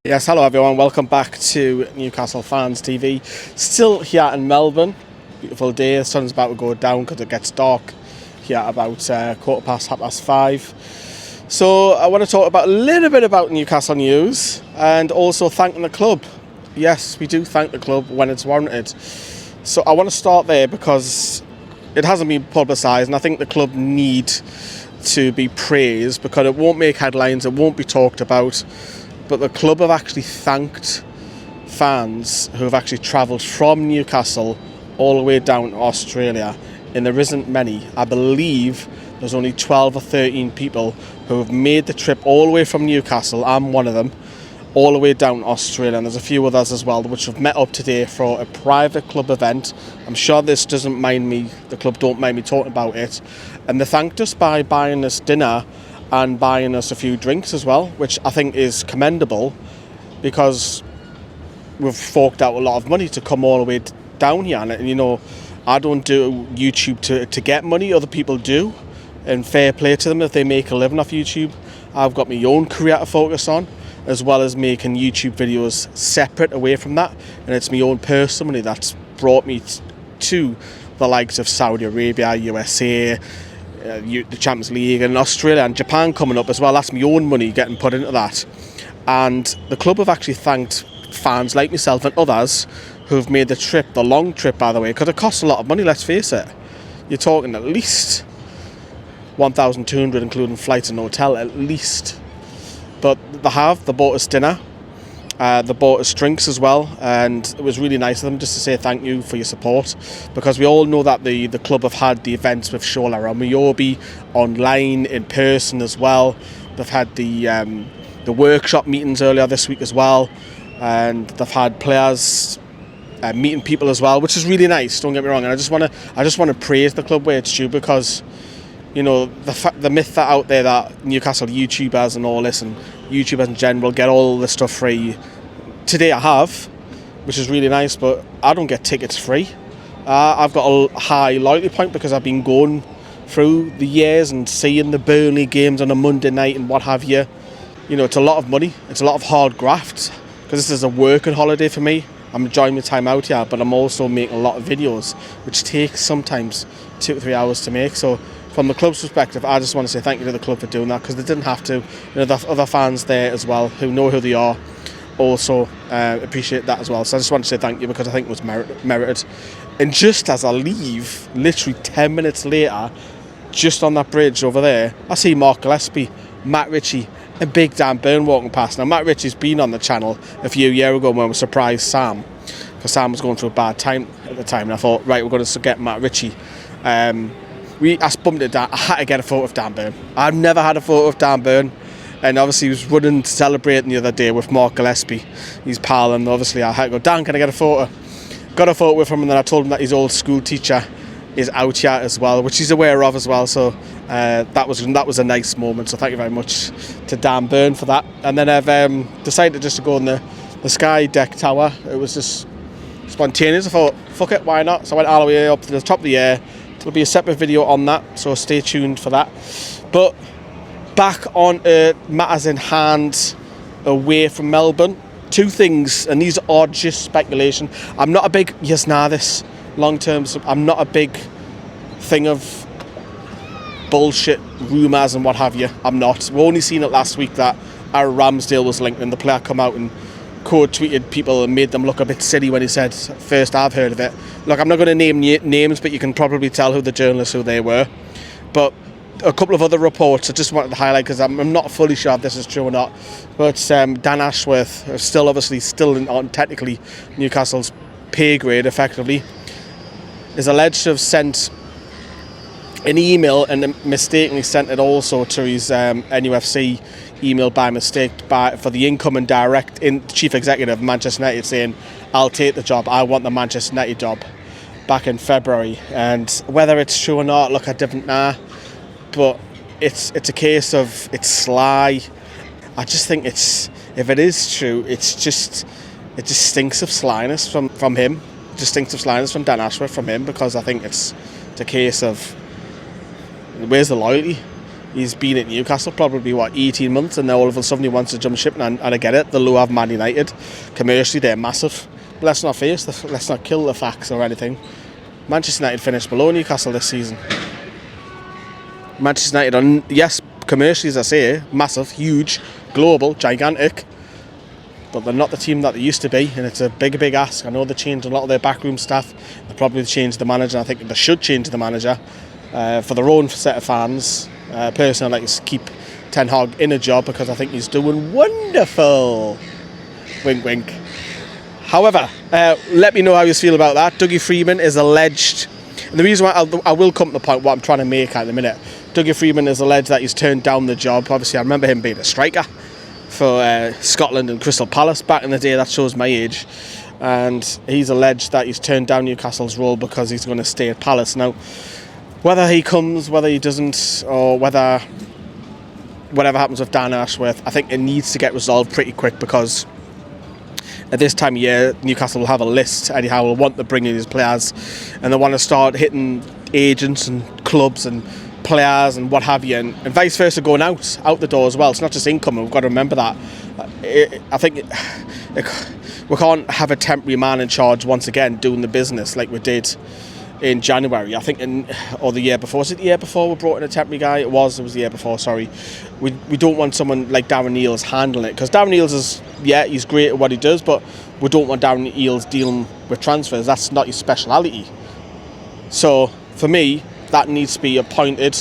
Yes, hello everyone, welcome back to Newcastle Fans TV. Still here in Melbourne, beautiful day, the sun's about to go down because it gets dark here about 5:15. So I want to talk about a little bit about Newcastle news and also thanking the club. Yes, we do thank the club when it's warranted. So I want to start there because it hasn't been publicised and I think the club need to be praised because it won't make headlines, it won't be talked about. But the club have actually thanked fans who have actually travelled from Newcastle all the way down to Australia. And there isn't many. I believe there's only 12 or 13 people who have made the trip all the way from Newcastle. I'm one of them. All the way down to Australia. And there's a few others as well which have met up today for a private club event. I'm sure this doesn't mind me. The club don't mind me talking about it. And they thanked us by buying us dinner and buying us a few drinks as well, which I think is commendable because we've forked out a lot of money to come all the way down here. And you know, I don't do YouTube to get money, other people do, and fair play to them if they make a living off YouTube. I've got my own career to focus on, as well as making YouTube videos separate away from that, and it's my own personal money that's brought me to the likes of Saudi Arabia, USA, the Champions League, and Australia and Japan coming up as well. That's my own money getting put into that. And the club have actually thanked fans like myself and others who've made the trip, the long trip by the way, because it costs a lot of money, let's face it. You're talking at least 1,200 including flights and hotel, at least. But they bought us dinner, they bought us drinks as well, and it was really nice of them just to say thank you for your support, because we all know that the club have had the events with Shola Ramiobi online, in person as well. They've had the workshop meetings earlier this week as well, and they've had players meeting people as well, which is really nice, don't get me wrong. And I just want to praise the club where it's due, because you know, the myth that out there that Newcastle YouTubers and all this, and YouTubers in general, get all this stuff free. Today I have, which is really nice, but I don't get tickets free. I've got a high loyalty point because I've been going through the years and seeing the Burnley games on a Monday night and what have you. You know, it's a lot of money, it's a lot of hard graft, because this is a working holiday for me. I'm enjoying my time out here, but I'm also making a lot of videos, which takes sometimes 2 to 3 hours to make. So from the club's perspective, I just want to say thank you to the club for doing that, because they didn't have to. You know, there are other fans there as well who know who they are, also appreciate that as well. So I just want to say thank you, because I think it was merited. And just as I leave, literally 10 minutes later, just on that bridge over there, I see Mark Gillespie, Matt Ritchie, and Big Dan Byrne walking past. Now, Matt Ritchie's been on the channel a few years ago when we surprised Sam, because Sam was going through a bad time at the time, and I thought, right, we're going to get Matt Ritchie. I bumped it down. I had to get a photo of Dan Byrne. I've never had a photo of Dan Byrne, and obviously he was running, celebrating the other day with Mark Gillespie, his pal, and obviously I had to go, Dan, can I get a photo? Got a photo with him, and then I told him that his old school teacher is out here as well, which he's aware of as well. So that was a nice moment. So thank you very much to Dan Byrne for that. And then I've decided just to go on the Sky Deck Tower. It was just spontaneous. I thought, fuck it, why not? So I went all the way up to the top of the air. There'll be a separate video on that, so stay tuned for that. But back on matters in hand, away from Melbourne. Two things, and these are just speculation. I'm not a big this long term. I'm not a big thing of bullshit rumours and what have you. I'm not. We only seen it last week that Aaron Ramsdale was linked, and the player come out and quote tweeted people and made them look a bit silly when he said, first I've heard of it. Look, I'm not going to name names, but you can probably tell who the journalists who they were. But a couple of other reports I just wanted to highlight, because I'm not fully sure if this is true or not. But Dan Ashworth, still technically Newcastle's pay grade effectively, is alleged to have sent an email and mistakenly sent it also to his NUFC email by mistake for the incoming chief executive of Manchester United, saying, I'll take the job, I want the Manchester United job, back in February. And whether it's true or not, look, I didn't know, but it's a case of it's sly. I just think if it is true, it just stinks of slyness from him. It just stinks of slyness from Dan Ashworth from him, because I think it's a case of, where's the loyalty? He's been at Newcastle probably, 18 months, and now all of a sudden he wants to jump ship, and I get it, the low have Man United. Commercially, they're massive. But let's not kill the facts or anything. Manchester United finished below Newcastle this season. Manchester United are, yes, commercially, as I say, massive, huge, global, gigantic, but they're not the team that they used to be, and it's a big ask. I know they changed a lot of their backroom staff. They probably changed the manager. I think they should change the manager for their own set of fans. Personally, I'd like to keep Ten Hag in a job because I think he's doing wonderful. Wink, wink. However, let me know how you feel about that. Dougie Freeman is alleged, and the reason why I will come to the point what I'm trying to make at the minute. Dougie Freeman is alleged that he's turned down the job. Obviously, I remember him being a striker for Scotland and Crystal Palace back in the day. That shows my age. And he's alleged that he's turned down Newcastle's role because he's going to stay at Palace. Now, whether he comes, whether he doesn't, or whatever happens with Dan Ashworth, I think it needs to get resolved pretty quick, because at this time of year, Newcastle will have a list. Eddie Howe will want to bring in his players, and they want to start hitting agents and clubs and players and what have you, and vice versa, going out the door as well. It's not just income, and we've got to remember that. I think we can't have a temporary man in charge once again doing the business like we did in January. I think or the year before. Was it the year before we brought in a temporary guy? It was the year before, sorry. We don't want someone like Darren Eales handling it, because Darren Eales is, he's great at what he does, but we don't want Darren Eales dealing with transfers. That's not his speciality. So for me, that needs to be appointed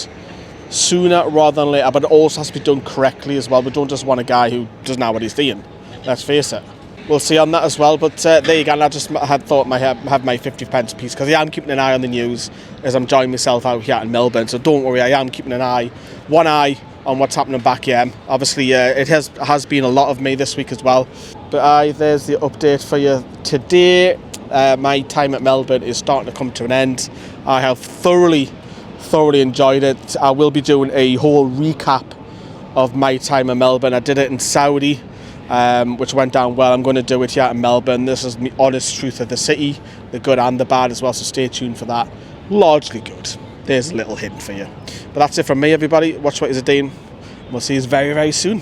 sooner rather than later, but it also has to be done correctly as well. We don't just want a guy who doesn't know what he's doing. Let's face it. We'll see on that as well, but there you go. I just had thought I have my 50 pence piece, because I am keeping an eye on the news as I'm enjoying myself out here in Melbourne. So don't worry, I am keeping one eye on what's happening back here. Obviously, it has been a lot of me this week as well. But there's the update for you today. My time at Melbourne is starting to come to an end. I have thoroughly enjoyed it. I will be doing a whole recap of my time in Melbourne. I did it in Saudi, which went down well. I'm going to do it here in Melbourne. This is the honest truth of the city, the good and the bad as well, so stay tuned for that. Largely good. There's a little hint for you. But that's it from me, everybody. Watch what is a Dean. We'll see you very, very soon.